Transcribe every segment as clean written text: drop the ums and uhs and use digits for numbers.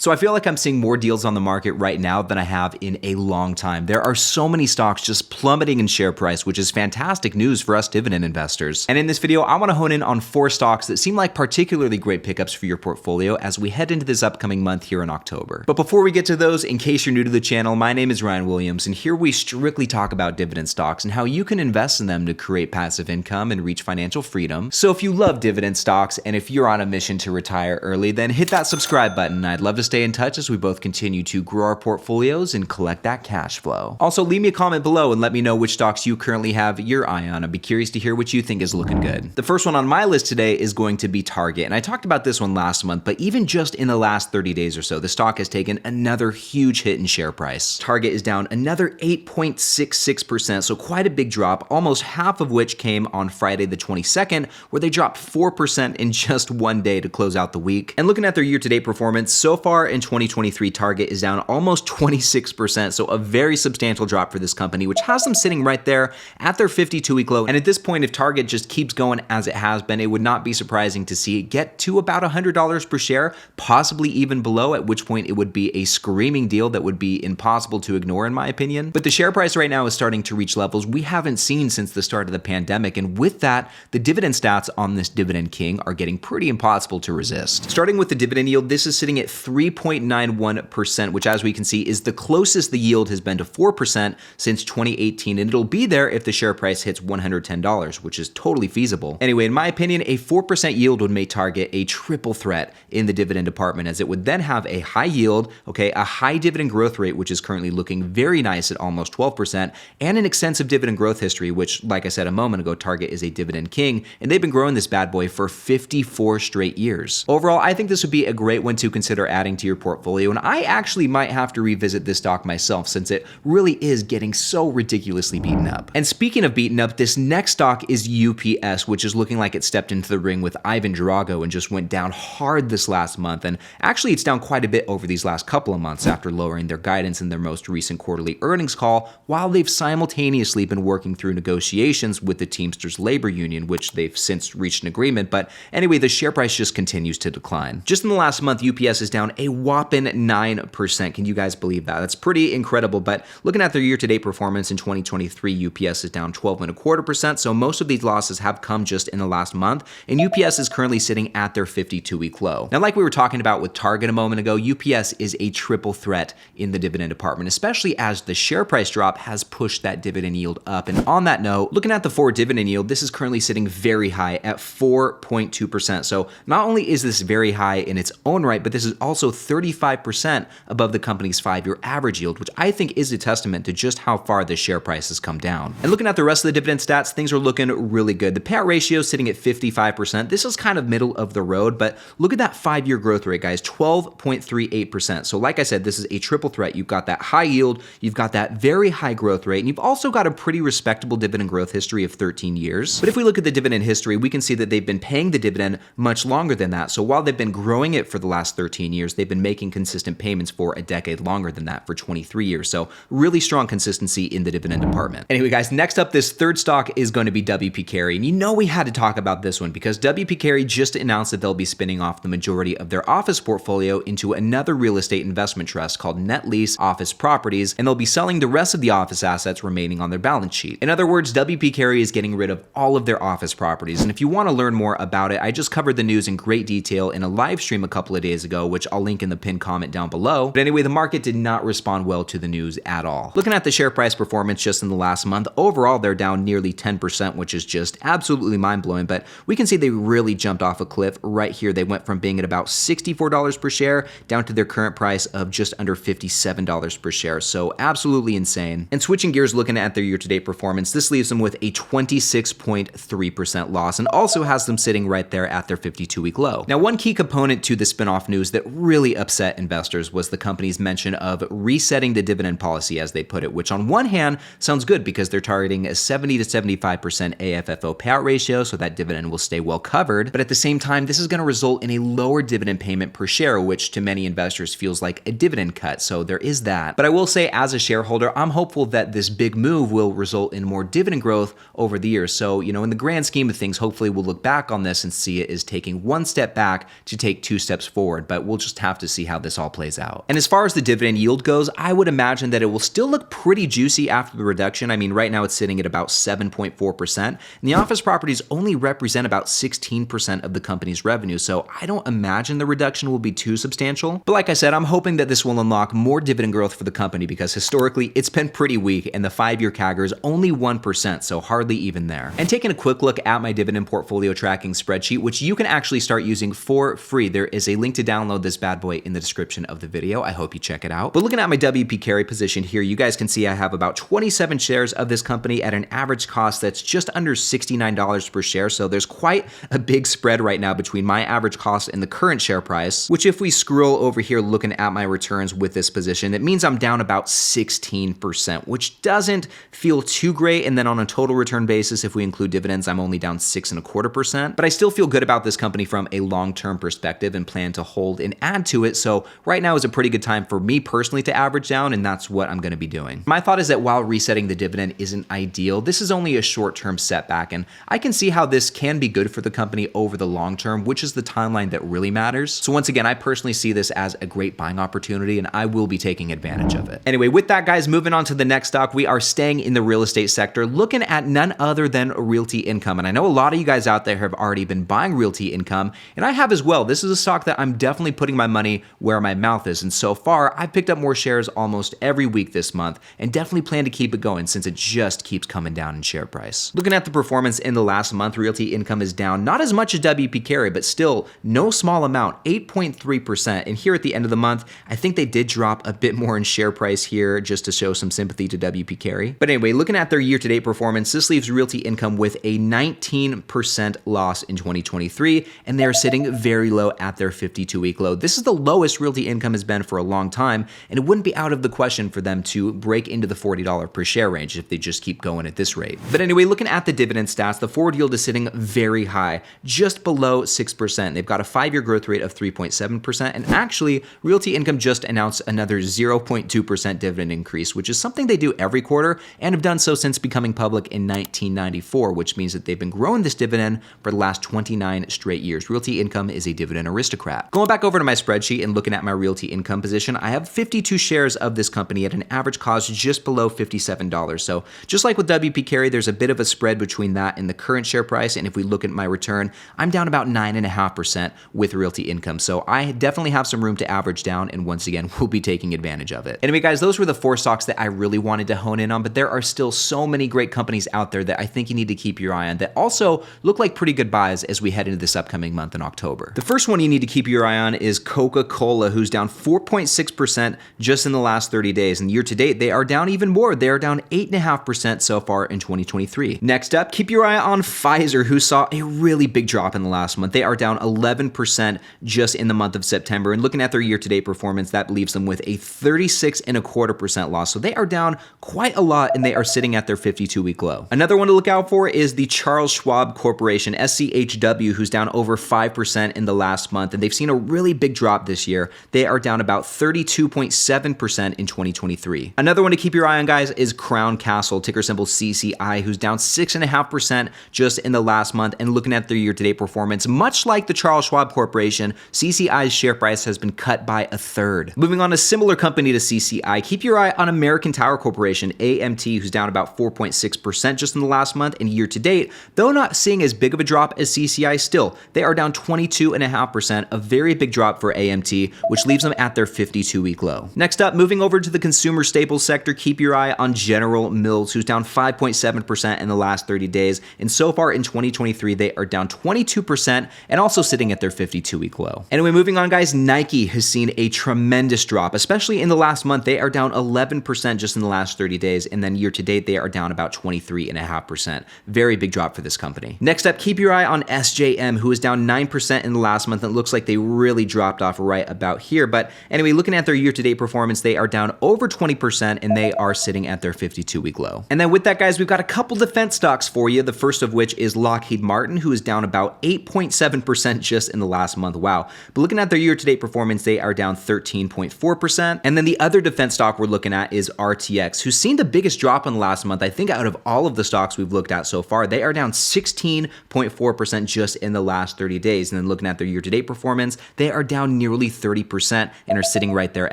So I feel like I'm seeing more deals on the market right now than I have in a long time. There are so many stocks just plummeting in share price, which is fantastic news for us dividend investors. And in this video, I want to hone in on 4 stocks that seem like particularly great pickups for your portfolio as we head into this upcoming month here in October. But before we get to those, in case you're new to the channel, my name is Ryan Williams, and here we strictly talk about dividend stocks and how you can invest in them to create passive income and reach financial freedom. So if you love dividend stocks and if you're on a mission to retire early, then hit that subscribe button. I'd love to stay in touch as we both continue to grow our portfolios and collect that cash flow. Also, leave me a comment below and let me know which stocks you currently have your eye on. I'd be curious to hear what you think is looking good. The first one on my list today is going to be Target, and I talked about this one last month, but even just in the last 30 days or so, the stock has taken another huge hit in share price. Target is down another 8.66%, so quite a big drop, almost half of which came on Friday the 22nd, where they dropped 4% in just one day to close out the week. And looking at their year-to-date performance, so far in 2023, Target is down almost 26%, so a very substantial drop for this company, which has them sitting right there at their 52-week low. And at this point, if Target just keeps going as it has been, it would not be surprising to see it get to about $100 per share, possibly even below, at which point it would be a screaming deal that would be impossible to ignore, in my opinion. But the share price right now is starting to reach levels we haven't seen since the start of the pandemic, and with that, the dividend stats on this Dividend King are getting pretty impossible to resist. Starting with the dividend yield, this is sitting at 3.91%, which as we can see is the closest the yield has been to 4% since 2018, and it'll be there if the share price hits $110, which is totally feasible. Anyway, in my opinion, a 4% yield would make Target a triple threat in the dividend department, as it would then have a high yield, a high dividend growth rate, which is currently looking very nice at almost 12%, and an extensive dividend growth history, which, like I said a moment ago, Target is a dividend king, and they've been growing this bad boy for 54 straight years. Overall, I think this would be a great one to consider adding to your portfolio, and I actually might have to revisit this stock myself since it really is getting so ridiculously beaten up. And speaking of beaten up, this next stock is UPS, which is looking like it stepped into the ring with Ivan Drago and just went down hard this last month, and actually it's down quite a bit over these last couple of months after lowering their guidance in their most recent quarterly earnings call, while they've simultaneously been working through negotiations with the Teamsters labor union, which they've since reached an agreement. But anyway, the share price just continues to decline. Just in the last month, UPS is down a whopping 9%. Can you guys believe that? That's pretty incredible. But looking at their year-to-date performance in 2023, UPS is down 12.25%. So most of these losses have come just in the last month, and UPS is currently sitting at their 52-week low. Now, like we were talking about with Target a moment ago, UPS is a triple threat in the dividend department, especially as the share price drop has pushed that dividend yield up. And on that note, looking at the forward dividend yield, this is currently sitting very high at 4.2%. So not only is this very high in its own right, but this is also 35% above the company's 5-year average yield, which I think is a testament to just how far the share price has come down. And looking at the rest of the dividend stats, things are looking really good. The payout ratio is sitting at 55%. This is kind of middle of the road, but look at that 5-year growth rate, guys, 12.38%. So like I said, this is a triple threat. You've got that high yield, you've got that very high growth rate, and you've also got a pretty respectable dividend growth history of 13 years. But if we look at the dividend history, we can see that they've been paying the dividend much longer than that. So while they've been growing it for the last 13 years, they've been making consistent payments for a decade longer than that, for 23 years. So really strong consistency in the dividend department. Anyway, guys, next up, this third stock is going to be WP Carey. And you know we had to talk about this one because WP Carey just announced that they'll be spinning off the majority of their office portfolio into another real estate investment trust called Net Lease Office Properties, and they'll be selling the rest of the office assets remaining on their balance sheet. In other words, WP Carey is getting rid of all of their office properties. And if you want to learn more about it, I just covered the news in great detail in a live stream a couple of days ago, which I'll link in the pinned comment down below. But anyway, the market did not respond well to the news at all. Looking at the share price performance just in the last month, overall they're down nearly 10%, which is just absolutely mind-blowing. But we can see they really jumped off a cliff right here. They went from being at about $64 per share down to their current price of just under $57 per share. So absolutely insane. And switching gears, looking at their year-to-date performance, this leaves them with a 26.3% loss and also has them sitting right there at their 52-week low. Now, one key component to the spinoff news that really upset investors was the company's mention of resetting the dividend policy, as they put it, which on one hand sounds good because they're targeting a 70 to 75% AFFO payout ratio, so that dividend will stay well covered. But at the same time, this is going to result in a lower dividend payment per share, which to many investors feels like a dividend cut. So there is that. But I will say, as a shareholder, I'm hopeful that this big move will result in more dividend growth over the years. So, in the grand scheme of things, hopefully we'll look back on this and see it as taking one step back to take 2 steps forward. But we'll just have have to see how this all plays out. And as far as the dividend yield goes, I would imagine that it will still look pretty juicy after the reduction. I mean, right now it's sitting at about 7.4%, and the office properties only represent about 16% of the company's revenue, so I don't imagine the reduction will be too substantial. But like I said, I'm hoping that this will unlock more dividend growth for the company because historically it's been pretty weak and the 5-year CAGR is only 1%, so hardly even there. And taking a quick look at my dividend portfolio tracking spreadsheet, which you can actually start using for free, there is a link to download this bad boy in the description of the video. I hope you check it out. But looking at my WP Carey position here, you guys can see I have about 27 shares of this company at an average cost that's just under $69 per share, so there's quite a big spread right now between my average cost and the current share price, which if we scroll over here looking at my returns with this position, it means I'm down about 16%, which doesn't feel too great. And then on a total return basis, if we include dividends, I'm only down 6.25%, but I still feel good about this company from a long-term perspective and plan to hold and add to it. So right now is a pretty good time for me personally to average down, and that's what I'm going to be doing. My thought is that while resetting the dividend isn't ideal, this is only a short-term setback, and I can see how this can be good for the company over the long term, which is the timeline that really matters. So once again, I personally see this as a great buying opportunity, and I will be taking advantage of it. Anyway, with that, guys, moving on to the next stock, we are staying in the real estate sector, looking at none other than Realty Income. And I know a lot of you guys out there have already been buying Realty Income, and I have as well. This is a stock that I'm definitely putting my money where my mouth is, and so far, I've picked up more shares almost every week this month, and definitely plan to keep it going since it just keeps coming down in share price. Looking at the performance in the last month, Realty Income is down not as much as WP Carey, but still no small amount, 8.3%. And here at the end of the month, I think they did drop a bit more in share price here just to show some sympathy to WP Carey. But anyway, looking at their year-to-date performance, this leaves Realty Income with a 19% loss in 2023, and they're sitting very low at their 52-week low. This is the lowest Realty Income has been for a long time, and it wouldn't be out of the question for them to break into the $40 per share range if they just keep going at this rate. But anyway, looking at the dividend stats, the forward yield is sitting very high, just below 6%. They've got a 5-year growth rate of 3.7%, and actually, Realty Income just announced another 0.2% dividend increase, which is something they do every quarter and have done so since becoming public in 1994, which means that they've been growing this dividend for the last 29 straight years. Realty Income is a dividend aristocrat. Going back over to my spreadsheet and looking at my Realty Income position, I have 52 shares of this company at an average cost just below $57. So just like with WP Carey, there's a bit of a spread between that and the current share price. And if we look at my return, I'm down about 9.5% with Realty Income. So I definitely have some room to average down, and once again, we'll be taking advantage of it. Anyway, guys, those were the 4 stocks that I really wanted to hone in on, but there are still so many great companies out there that I think you need to keep your eye on that also look like pretty good buys as we head into this upcoming month in October. The first one you need to keep your eye on is Coca-Cola, who's down 4.6% just in the last 30 days. And year to date, they are down even more. They are down 8.5% so far in 2023. Next up, keep your eye on Pfizer, who saw a really big drop in the last month. They are down 11% just in the month of September. And looking at their year-to-date performance, that leaves them with a 36.25% loss. So they are down quite a lot, and they are sitting at their 52-week low. Another one to look out for is the Charles Schwab Corporation, SCHW, who's down over 5% in the last month, and they've seen a really big drop this year. They are down about 32.7% in 2023. Another one to keep your eye on, guys, is Crown Castle, ticker symbol CCI, who's down 6.5% just in the last month. And looking at their year-to-date performance, much like the Charles Schwab Corporation, CCI's share price has been cut by a third. Moving on, a similar company to CCI, keep your eye on American Tower Corporation, AMT, who's down about 4.6% just in the last month. And year-to-date, though not seeing as big of a drop as CCI, still, they are down 22.5%, a very big drop for AMT, which leaves them at their 52-week low. Next up, moving over to the consumer staples sector, keep your eye on General Mills, who's down 5.7% in the last 30 days. And so far in 2023, they are down 22% and also sitting at their 52-week low. Anyway, moving on, guys, Nike has seen a tremendous drop, especially in the last month. They are down 11% just in the last 30 days. And then year to date, they are down about 23.5%. Very big drop for this company. Next up, keep your eye on SJM, who is down 9% in the last month. It looks like they really dropped off right about here. But anyway, looking at their year-to-date performance, they are down over 20% and they are sitting at their 52-week low. And then with that, guys, we've got a couple defense stocks for you. The first of which is Lockheed Martin, who is down about 8.7% just in the last month. Wow. But looking at their year-to-date performance, they are down 13.4%. And then the other defense stock we're looking at is RTX, who's seen the biggest drop in the last month. I think out of all of the stocks we've looked at so far, they are down 16.4% just in the last 30 days. And then looking at their year-to-date performance, they are down nearly 30% and are sitting right there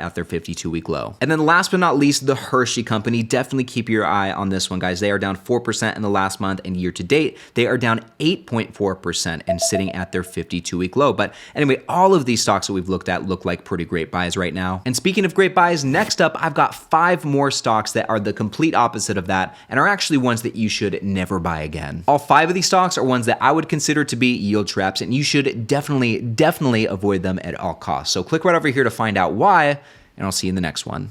at their 52-week low. And then last but not least, the Hershey Company. Definitely keep your eye on this one, guys. They are down 4% in the last month, and year to date, they are down 8.4% and sitting at their 52-week low. But anyway, all of these stocks that we've looked at look like pretty great buys right now. And speaking of great buys, next up, I've got 5 more stocks that are the complete opposite of that and are actually ones that you should never buy again. All 5 of these stocks are ones that I would consider to be yield traps, and you should definitely avoid them at all costs. So click right over here to find out why, and I'll see you in the next one.